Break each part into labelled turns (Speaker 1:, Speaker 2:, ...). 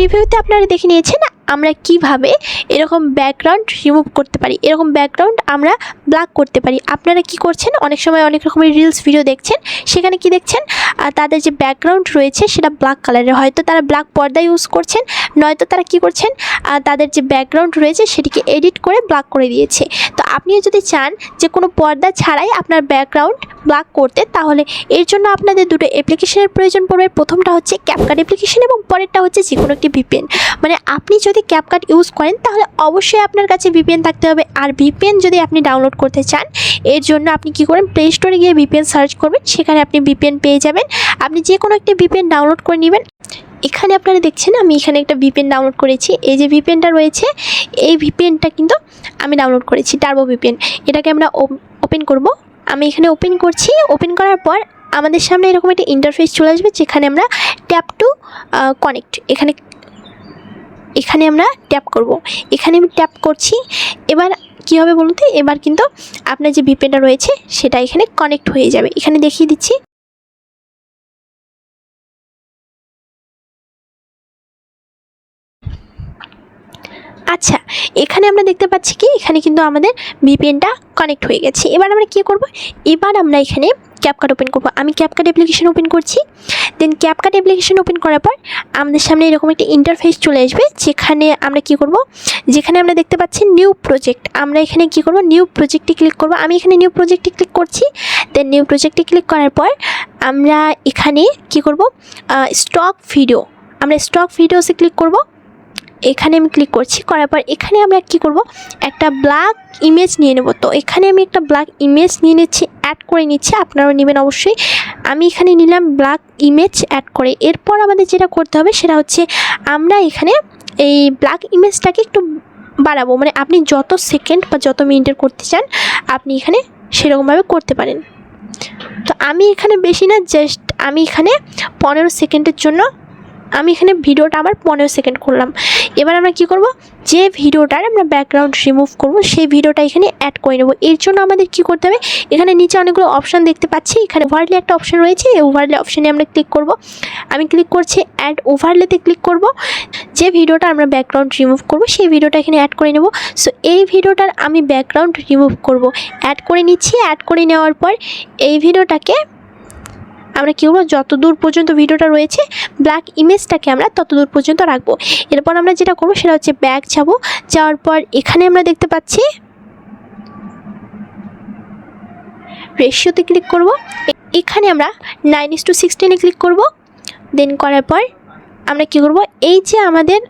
Speaker 1: প্রিভিউতে আপনারা দেখে নিয়েছেন আমরা কিভাবে এরকম ব্যাকগ্রাউন্ড রিমুভ করতে পারি, এরকম ব্যাকগ্রাউন্ড আমরা ব্ল্যাক করতে পারি। আপনারা কি করছেন, অনেক সময় অনেক রকমের রিলস ভিডিও দেখছেন, সেখানে কি দেখছেন তাদের যে ব্যাকগ্রাউন্ড রয়েছে সেটা ব্ল্যাক কালারের, হয়তো তারা ব্ল্যাক পর্দা ইউজ করছেন, নয়তো তারা কি করছেন তাদের যে ব্যাকগ্রাউন্ড রয়েছে সেটিকে এডিট করে ব্ল্যাক করে দিয়েছে। তো আপনিও যদি চান যে কোনো পর্দা ছাড়াই আপনার ব্যাকগ্রাউন্ড ব্ল্যাক করতে, তাহলে এর জন্য আপনাদের দুটো অ্যাপ্লিকেশনের প্রয়োজন পড়বে। প্রথমটা হচ্ছে ক্যাপকাট অ্যাপ্লিকেশন এবং পরেরটা হচ্ছে যে কোনো একটি ভিপিএন। মানে আপনি যদি ক্যাপকাট ইউজ করেন তাহলে অবশ্যই আপনার কাছে ভিপিএন থাকতে হবে। আর ভিপিএন যদি আপনি ডাউনলোড করতে চান, এর জন্য আপনি কি করেন, প্লে স্টোরে গিয়ে ভিপিএন সার্চ করবেন, সেখানে আপনি ভিপিএন পেয়ে যাবেন। আপনি যে কোনো একটি ভিপিএন ডাউনলোড করে নেবেন। এখানে আপনারা দেখছেন আমি এখানে একটা ভিপিএন ডাউনলোড করেছি। এই যে ভিপিএনটা রয়েছে, এই ভিপিএনটা কিন্তু আমি ডাউনলোড করেছি, টার্বো ভিপিএন। এটাকে আমরা ওপেন করব। আমি এখানে ওপেন করছি। ওপেন করার পর আমাদের সামনে এরকম একটা ইন্টারফেস চলে আসবে, যেখানে আমরা ট্যাপ টু কানেক্ট, এখানে আমরা ট্যাপ করব। এখানে আমি ট্যাপ করছি। এবার কী হবে বলুন তো, এবার কিন্তু আপনার যে ভিপিএনটা রয়েছে সেটা এখানে কানেক্ট হয়ে যাবে। এখানে দেখিয়ে দিচ্ছি। আচ্ছা, এখানে আমরা দেখতে পাচ্ছি কি এখানে কিন্তু আমাদের ভিপিএনটা কানেক্ট হয়ে গেছে। এবার আমরা কী করব, এবার আমরা এখানে ক্যাপকাট ওপেন করব। আমি ক্যাপকাট অ্যাপ্লিকেশন ওপেন করছি। দেন ক্যাপকাট অ্যাপ্লিকেশন ওপেন করার পর আমাদের সামনে এরকম একটা ইন্টারফেস চলে আসবে, যেখানে আমরা কি করব, যেখানে আমরা দেখতে পাচ্ছি নিউ প্রজেক্ট। আমরা এখানে কি করব, নিউ প্রজেক্টে ক্লিক করব। আমি এখানে নিউ প্রজেক্টে ক্লিক করছি। দেন নিউ প্রজেক্টে ক্লিক করার পর আমরা এখানে কি করব, স্টক ভিডিও, আমরা স্টক ভিডিওসে ক্লিক করব। এখানে আমি ক্লিক করছি। করার পর এখানে আমরা কি করব, একটা ব্ল্যাক ইমেজ নিয়ে নেব। তো এখানে আমি একটা ব্ল্যাক ইমেজ নিয়ে নিচ্ছি, অ্যাড করে নিচ্ছি। আপনারাও নেবেন অবশ্যই। আমি এখানে নিলাম ব্ল্যাক ইমেজ অ্যাড করে। এরপর আমাদের যেটা করতে হবে সেটা হচ্ছে আমরা এখানে এই ব্ল্যাক ইমেজটাকে একটু বাড়াবো। মানে আপনি যত সেকেন্ড বা যত মিনিটের করতে চান আপনি এখানে সেরকমভাবে করতে পারেন। তো আমি এখানে বেশি না, জাস্ট আমি এখানে 15 সেকেন্ডের জন্য আমি এখানে ভিডিওটা আবার 15 সেকেন্ড করলাম। এবার আমরা কি করব, যে ভিডিওটার আমরা ব্যাকগ্রাউন্ড রিমুভ করব সেই ভিডিওটা এখানে অ্যাড করে নেব। এর জন্য আমাদের কি করতে হবে, এখানে নিচে অনেকগুলো অপশান দেখতে পাচ্ছি। এখানে ওভারলে একটা অপশান রয়েছে, এই ওভারলে অপশানে আমরা ক্লিক করব। আমি ক্লিক করছি, অ্যাড ওভারলেতে ক্লিক করব। যে ভিডিওটা আমরা ব্যাকগ্রাউন্ড রিমুভ করব সেই ভিডিওটা এখানে অ্যাড করে নেব। সো এই ভিডিওটার আমি ব্যাকগ্রাউন্ড রিমুভ করব, অ্যাড করে নিচ্ছি। অ্যাড করে নেওয়ার পর এই ভিডিওটাকে আমরা কী করবো, যত দূর পর্যন্ত ভিডিওটা রয়েছে ব্ল্যাক ইমেজটাকে আমরা তত দূর পর্যন্ত রাখবো। এরপর আমরা যেটা করবো সেটা হচ্ছে ব্যাক যাব। যাওয়ার পর এখানে আমরা দেখতে পাচ্ছি রেশিওতে ক্লিক করব। এখানে আমরা 9:16 ক্লিক করব। দেন করার পর আমরা কী করব, এই যে আমাদের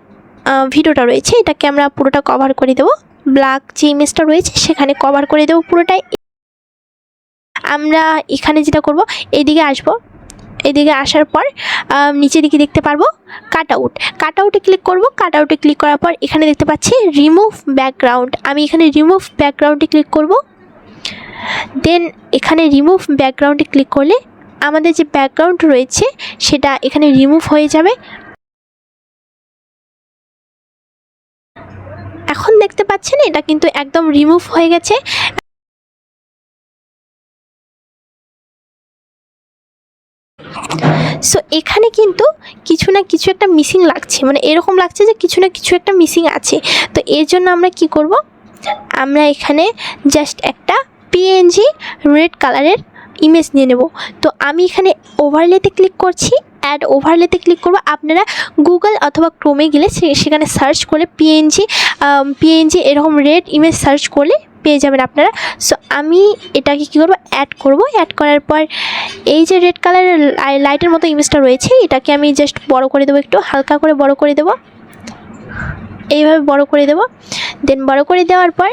Speaker 1: ভিডিওটা রয়েছে এটাকে আমরা পুরোটা কভার করে দেবো। ব্ল্যাক যে ইমেজটা রয়েছে সেখানে কভার করে দেবো পুরোটাই। আমরা এখানে যেটা করব, এইদিকে আসবো। এদিকে আসার পর নিচের দিকে দেখতে পারবো কাটআউটে ক্লিক করব। কাটআউটে ক্লিক করার পর এখানে দেখতে পাচ্ছি রিমুভ ব্যাকগ্রাউন্ড। আমি এখানে রিমুভ ব্যাকগ্রাউন্ডে ক্লিক করব। দেন এখানে রিমুভ ব্যাকগ্রাউন্ডে ক্লিক করলে আমাদের যে ব্যাকগ্রাউন্ড রয়েছে সেটা এখানে রিমুভ হয়ে যাবে। এখন দেখতে পাচ্ছেন এটা কিন্তু একদম রিমুভ হয়ে গেছে। সো এখানে কিন্তু কিছু না কিছু একটা মিসিং লাগছে, মানে এরকম লাগছে যে কিছু না কিছু একটা মিসিং আছে। তো এর জন্য আমরা কি করব, আমরা এখানে জাস্ট একটা পিএনজি রেড কালারের ইমেজ নিয়ে নেব। তো আমি এখানে ওভারলেতে ক্লিক করছি, অ্যাড ওভারলেতে ক্লিক করব। আপনারা গুগল অথবা ক্রোমে গেলে সেখানে সার্চ করলে পিএনজি এরকম রেড ইমেজ সার্চ করলে পেয়ে যাবেন আপনারা। সো আমি এটাকে কী করবো, অ্যাড করব। অ্যাড করার পর এই যে রেড কালারের লাইটের মতো ইমেজটা রয়েছে এটাকে আমি জাস্ট বড় করে দেবো, একটু হালকা করে বড় করে দেবো, এইভাবে বড় করে দেব। দেন বড় করে দেওয়ার পর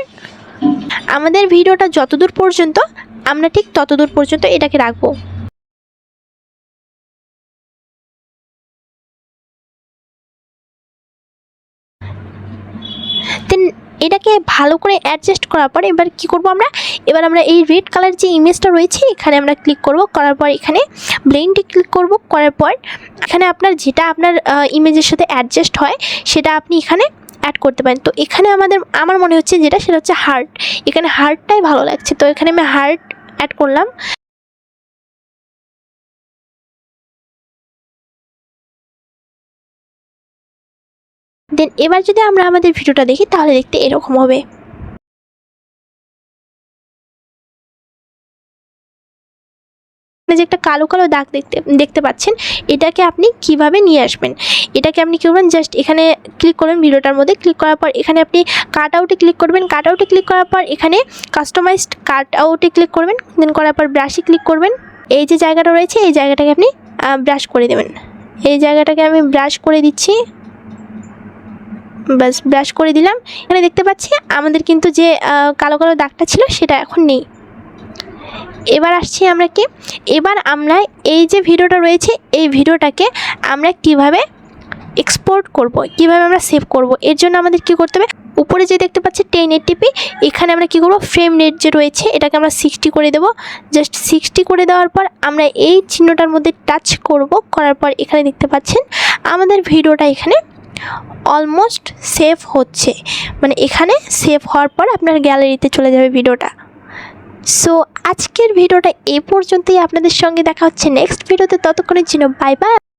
Speaker 1: আমাদের ভিডিওটা যতদূর পর্যন্ত আমরা ঠিক ততদূর পর্যন্ত এটাকে রাখবো। দেন এটাকে ভালো করে অ্যাডজাস্ট করার পর এবার কি করব, এবার আমরা এই রেড কালার যে ইমেজটা রয়েছে এখানে আমরা ক্লিক করব। করার পর এখানে ব্লেন্ডে ক্লিক করব। করার পর এখানে যেটা আপনার ইমেজের সাথে অ্যাডজাস্ট হয় সেটা আপনি এখানে অ্যাড করতে পারেন। তো এখানে আমার মনে হচ্ছে সেটা হচ্ছে হার্ট। এখানে হার্টটাই ভালো লাগছে, তো এখানে আমি হার্ট অ্যাড করলাম। দেন এবার যদি আমরা আমাদের ভিডিওটা দেখি তাহলে দেখতে এরকম হবে। যে একটা কালো কালো দাগ দেখতে পাচ্ছেন, এটাকে আপনি কিভাবে নিয়ে আসবেন, এটাকে আপনি কী করবেন, জাস্ট এখানে ক্লিক করবেন, ভিডিওটার মধ্যে ক্লিক করার পর এখানে আপনি কাট আউটে ক্লিক করবেন, কাট আউটে ক্লিক করার পর এখানে কাস্টমাইজড কাট আউটে ক্লিক করবেন, দেন করার পর ব্রাশে ক্লিক করবেন। এই যে জায়গাটা রয়েছে এই জায়গাটাকে আপনি ব্রাশ করে দেবেন। এই জায়গাটাকে আমি ব্রাশ করে দিচ্ছি, বাস ব্রাশ করে দিলাম। এখানে দেখতে পাচ্ছি আমাদের কিন্তু যে কালো কালো দাগটা ছিল সেটা এখন নেই। এবার আসছি আমরা কি, এবার আমরা এই যে ভিডিওটা রয়েছে এই ভিডিওটাকে আমরা কিভাবে এক্সপোর্ট করব, কিভাবে আমরা সেভ করব, এর জন্য আমাদের কি করতে হবে, উপরে যে দেখতে পাচ্ছি 1080p, এখানে আমরা কি করব, ফ্রেম রেট যে রয়েছে এটাকে আমরা 60 করে দেব। জাস্ট 60 করে দেওয়ার পর আমরা এই চিহ্নটার মধ্যে টাচ করব, করার পর এখানে দেখতে পাচ্ছেন আমাদের ভিডিওটা এখানে অলমোস্ট সেভ হচ্ছে, মানে এখানে সেভ হওয়ার পর আপনার গ্যালারিতে চলে যাবে ভিডিওটা। সো আজকের ভিডিওটা এই পর্যন্তই, আপনাদের সঙ্গে দেখা হচ্ছে নেক্সট ভিডিওতে, ততক্ষণের জন্য বাই বাই।